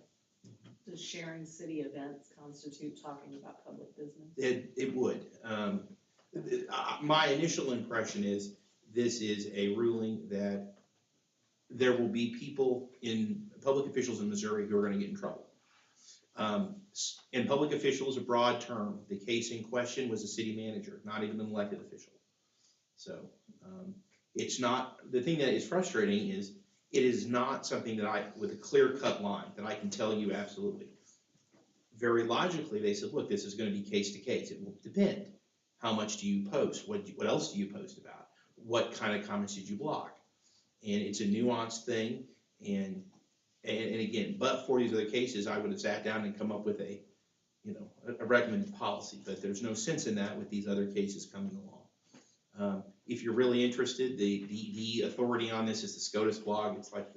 Does sharing city events constitute talking about public business? It would. My initial impression is this is a ruling that there will be people public officials in Missouri who are gonna get in trouble. And public official is a broad term. The case in question was a city manager, not even an elected official. So, it's not, the thing that is frustrating is it is not something that with a clear-cut line that I can tell you absolutely. Very logically, they said, look, this is gonna be case to case. It will depend. How much do you post? What else do you post about? What kind of comments did you block? And it's a nuanced thing, and again, but for these other cases, I would have sat down and come up with a recommended policy, but there's no sense in that with these other cases coming along. If you're really interested, the authority on this is the SCOTUS blog. It's like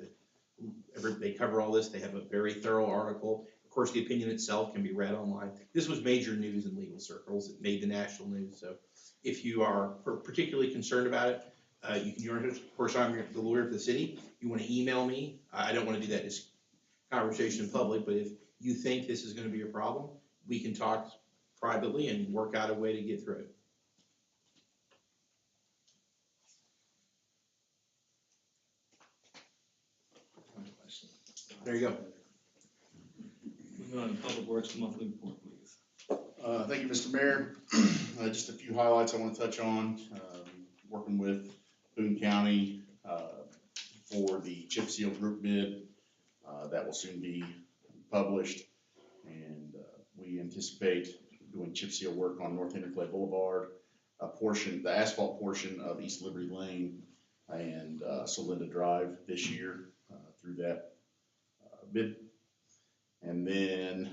they cover all this. They have a very thorough article. Of course, the opinion itself can be read online. This was major news in legal circles. It made the national news. So if you are particularly concerned about it, you can join us. Of course, I'm the lawyer for the city. You want to email me. I don't want to do that as conversation in public, but if you think this is going to be a problem, we can talk privately and work out a way to get through it. There you go. Moving on to Public Works Monthly Report, please. Thank you, Mr. Mayor. Just a few highlights I want to touch on. Working with Boone County for the chip seal group bid. That will soon be published. And we anticipate doing chip seal work on North Interclay Boulevard, the asphalt portion of East Liberty Lane and Solinda Drive this year through that bid. And then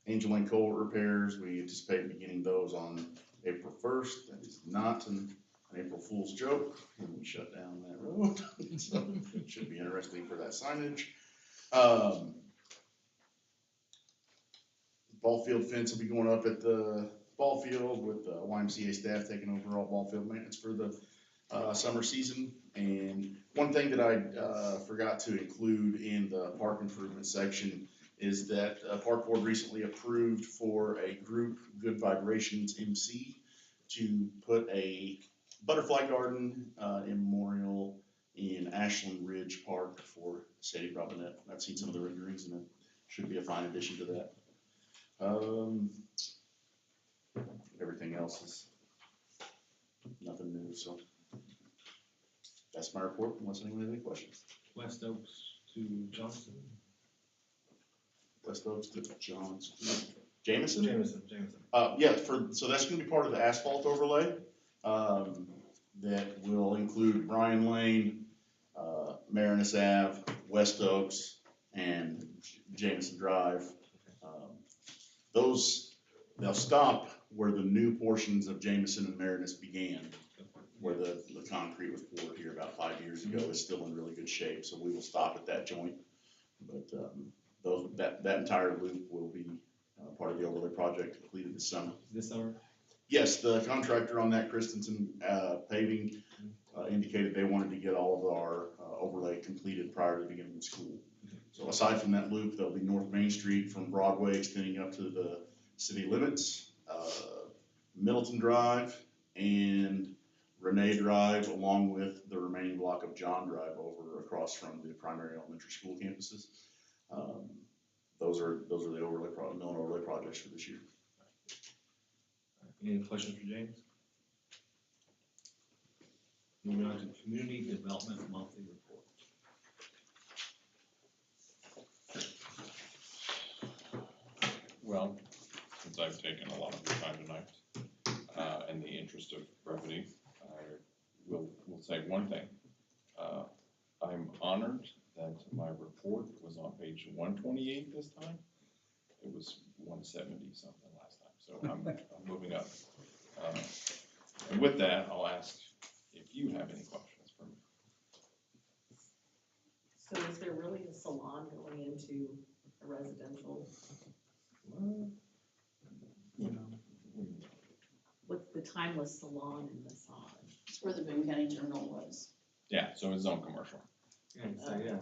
Angel Lane culvert repairs, we anticipate beginning those on April 1st. That is not an April Fool's joke, and we shut down that road. So it should be interesting for that signage. Ball field fence will be going up at the ball field with the YMCA staff taking over all ball field maintenance for the summer season. And one thing that I forgot to include in the park improvement section is that Park Board recently approved for a group, Good Vibrations MC, to put a butterfly garden in memorial in Ashland Ridge Park for Sadie Robinette. I've seen some of the renderings and it should be a fine addition to that. Everything else is nothing new, so that's my report, unless anyone has any questions. West Oaks to Johnson. West Oaks to Johnson. Jameson? Jameson. Yeah, so that's gonna be part of the asphalt overlay, that will include Bryan Lane, Marinus Ave, West Oaks, and Jameson Drive. They'll stop where the new portions of Jameson and Marinus began, where the concrete was poured here about 5 years ago. It's still in really good shape, so we will stop at that joint. But that entire loop will be part of the overlay project completed this summer. This summer? Yes, the contractor on that, Christensen Paving, indicated they wanted to get all of our overlay completed prior to the beginning of school. So aside from that loop, there'll be North Main Street from Broadway extending up to the city limits, Middleton Drive, and Renee Drive, along with the remaining block of John Drive over across from the primary elementary school campuses. Those are the known overlay projects for this year. Any questions for James? Moving on to Community Development Monthly Report. Well, since I've taken a lot of your time tonight, in the interest of brevity, I will say one thing. I'm honored that my report was on page 128 this time. It was 170 something last time, so I'm moving up. And with that, I'll ask if you have any questions for me. So is there really a salon going into a residential? timeless salon and massage. It's where the Boone County Terminal was. Yeah, so it's zone commercial. Yeah, so, yeah.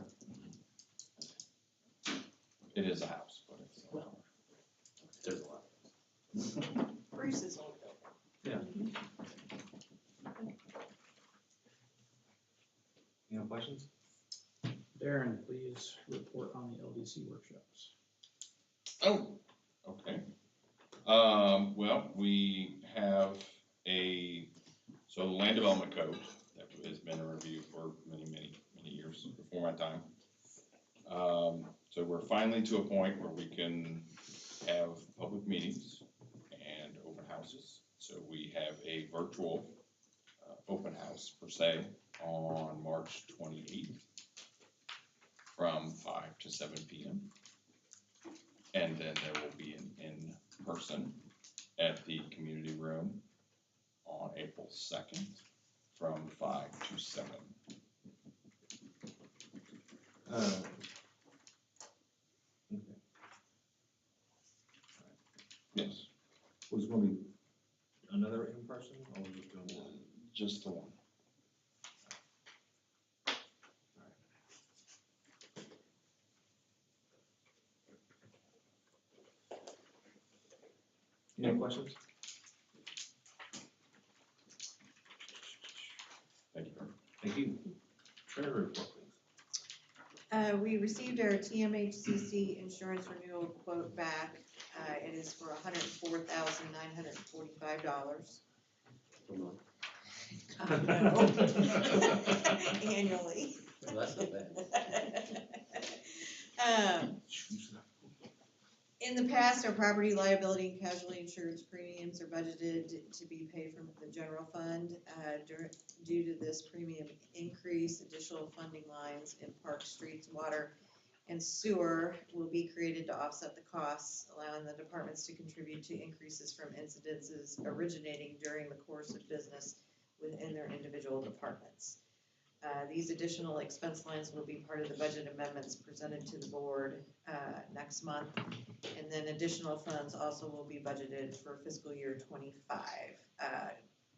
It is a house, but it's. Well, There's a lot. Bruce's old building. Any other questions? Darren, please report on the LDC workshops. Oh, okay. Well, we have so the land development code that has been in review for many years before my time. So we're finally to a point where we can have public meetings and open houses. So we have a virtual, open house per se on March 28th from 5 to 7 p.m. And then there will be an in-person at the community room on April 2nd from 5 to 7. Okay. Yes, Was it gonna be another in-person, or was it doing one? just the one. Any other questions? Thank you. Thank you. Treasurer report, please. We received our TMHCC insurance renewal quote back. It is for $104,945. Annually. Well, that's not bad. In the past, our property liability and casualty insurance premiums are budgeted to be paid from the general fund. Due to this premium increase, additional funding lines in park, streets, water, and sewer will be created to offset the costs, allowing the departments to contribute to increases from incidences originating during the course of business within their individual departments. These additional expense lines will be part of the budget amendments presented to the board next month. And then additional funds also will be budgeted for fiscal year 25.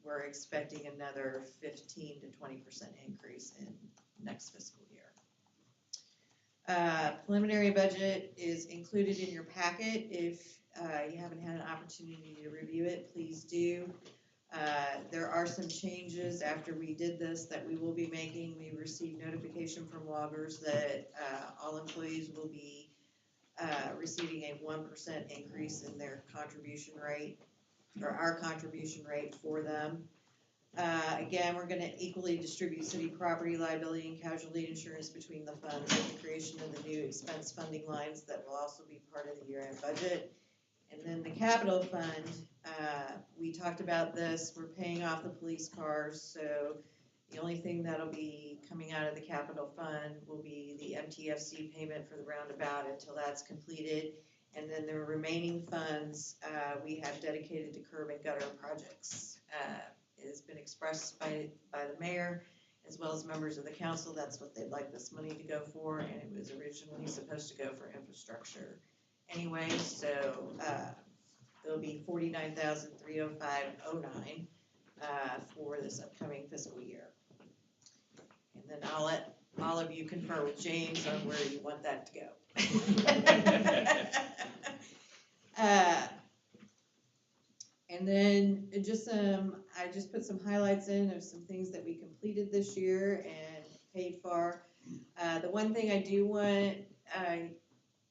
We're expecting another 15 to 20% increase in next fiscal year. Preliminary budget is included in your packet. If you haven't had an opportunity to review it, please do. There are some changes after we did this that we will be making. We received notification from loggers that all employees will be receiving a 1% increase in their contribution rate, or our contribution rate for them. Again, we're gonna equally distribute city property liability and casualty insurance between the funds with the creation of the new expense funding lines that will also be part of the year-end budget. And then the capital fund, we talked about this, we're paying off the police cars, so the only thing that'll be coming out of the capital fund will be the MTFC payment for the roundabout until that's completed. And then the remaining funds, we have dedicated to curb and gutter projects. It has been expressed by the mayor as well as members of the council, that's what they'd like this money to go for, and it was originally supposed to go for infrastructure anyway, so there'll be $49,305.09 for this upcoming fiscal year. And then I'll let all of you confer with James on where you want that to go. And then I just put some highlights in of some things that we completed this year and paid for. The one thing I do want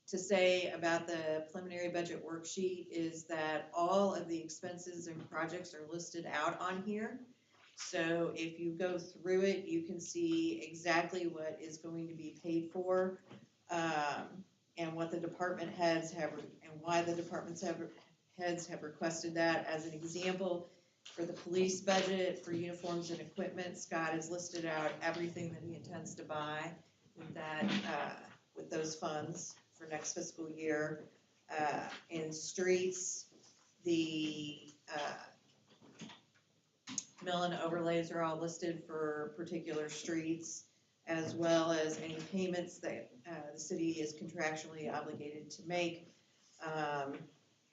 to say about the preliminary budget worksheet is that all of the expenses and projects are listed out on here. So if you go through it, you can see exactly what is going to be paid for, and what the department heads have, and why the departments heads have requested that. As an example, for the police budget, for uniforms and equipment, Scott has listed out everything that he intends to buy with that, with those funds for next fiscal year. In streets, the mill and overlays are all listed for particular streets, as well as any payments that the city is contractually obligated to make.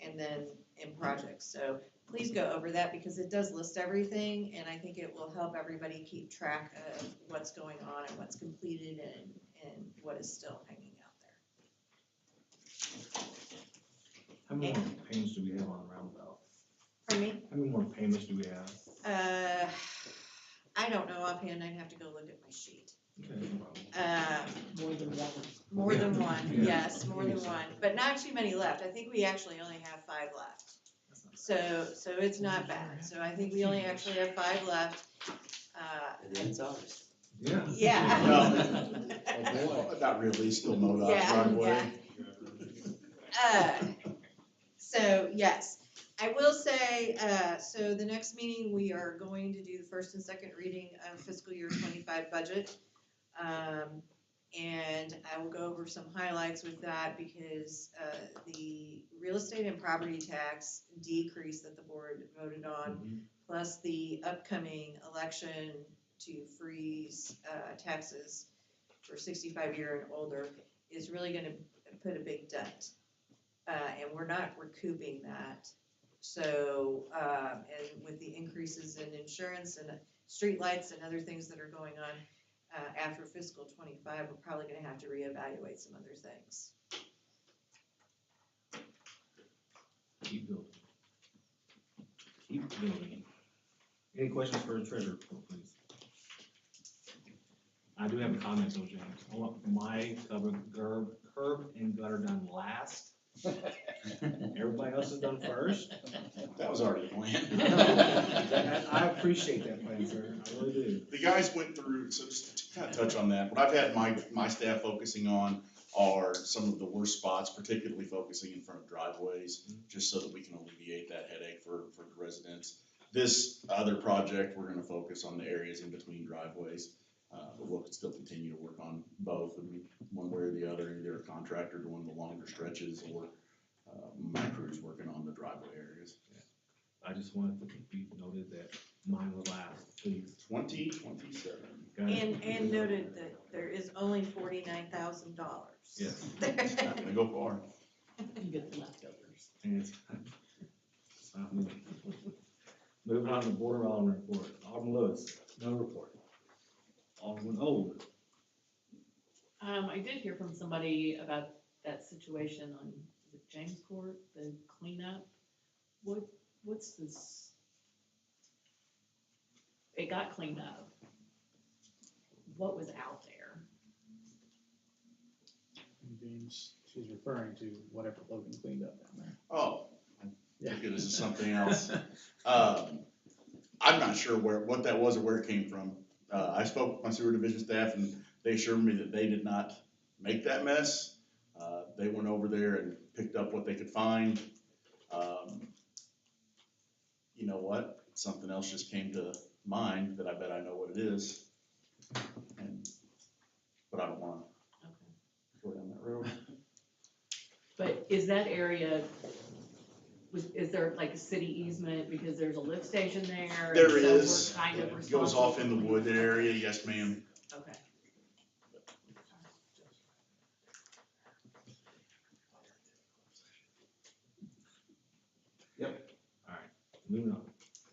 And then in projects. So please go over that because it does list everything, and I think it will help everybody keep track of what's going on and what's completed and what is still hanging out there. How many more payments do we have on the roundabout? For me, How many more payments do we have? I don't know offhand, I'd have to go look at my sheet. Okay, no problem. More than one. More than one, Yeah. yes, more than one, but not too many left. I think we actually only have 5 left. So it's not bad. So I think we only actually have 5 left. And then it's ours. Yeah. Yeah. Well, not really, still MoDOT Yeah, driveway. So, yes, I will say, so the next meeting, we are going to do the first and second reading of fiscal year 25 budget. And I will go over some highlights with that because, the real estate and property tax decrease that the board voted on, plus the upcoming election to freeze, taxes for 65-year and older is really gonna put a big dent. And we're not recouping that. So, and with the increases in insurance and streetlights and other things that are going on, after fiscal 25, we're probably gonna have to reevaluate some other things. Keep building. Keep building. Any questions for the treasurer, please? I do have a comment though, James. I want my curb and gutter done last. Everybody else is done first. That was already planned. I appreciate that plan, sir. I really do. The guys went through, so just to kind of touch on that, what I've had my staff focusing on are some of the worst spots, particularly focusing in front of driveways, just so that we can alleviate that headache for the residents. This other project, we're gonna focus on the areas in between driveways, but we'll still continue to work on both, I mean, one way or the other, either a contractor doing the longer stretches or my crew's working on the driveway areas. I just wanted to be noted that mine will last, please. 2027. And noted that there is only $49,000. Yes. Not gonna go far. You get the leftovers. And it's not me. Moving on to the board of Alderman report. Alderman Lewis. No report. Alderman Old. I did hear from somebody about that situation on the James Court, the cleanup. What's this? It got cleaned up. What was out there? James, she's referring to whatever Logan cleaned up down there. Oh, I Yeah. think it was something else. I'm not sure what that was or where it came from. I spoke with my sewer division staff and they assured me that they did not make that mess. They went over there and picked up what they could find. You know what? Something else just came to mind that I bet I know what it is. But I don't wanna go down that road. But is that area, is there like a city easement because there's a lift station there? There and so is. we're kind of It goes off in the responsible for wood cleaning up? area, yes ma'am. Okay. Moving on.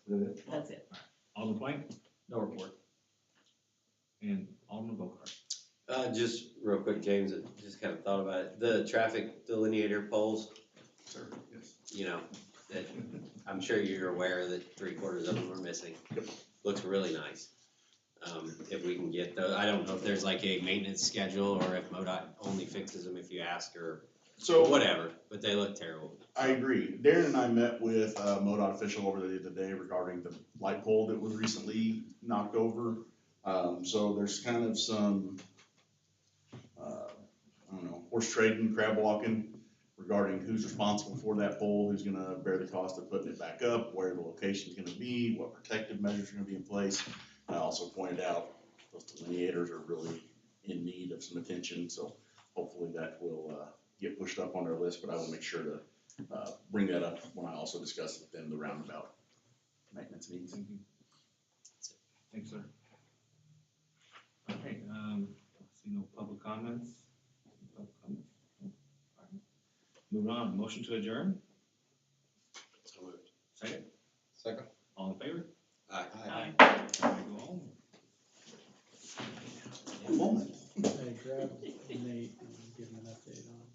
Is that it? That's it. Alderman Plank No report. and Alderman Bocart. Just real quick, James, I just kind of thought about it. The traffic delineator poles, Sir, yes. you know, that, I'm sure you're aware that 3/4 of them are missing. Looks really nice. If we can get those, I don't know if there's like a maintenance schedule or if MoDOT only fixes them if you ask or So whatever, but they look terrible. I agree. Darren and I met with a MoDOT official over the other day regarding the light pole that was recently knocked over. So there's kind of some, I don't know, horse trading, crab walking regarding who's responsible for that pole, who's gonna bear the cost of putting it back up, where the location's gonna be, what protective measures are gonna be in place. I also pointed out those delineators are really in need of some attention, so hopefully that will, get pushed up on our list, but I will make sure to bring that up when I also discuss with them the roundabout maintenance needs. Thank you. Thanks, sir. Okay, see no public comments? Public comments? No? All right. Moving on, motion to adjourn? Second, Second. all in favor? Aye. Aye. Go home. Moment. Hey, grab Nate and give him an update on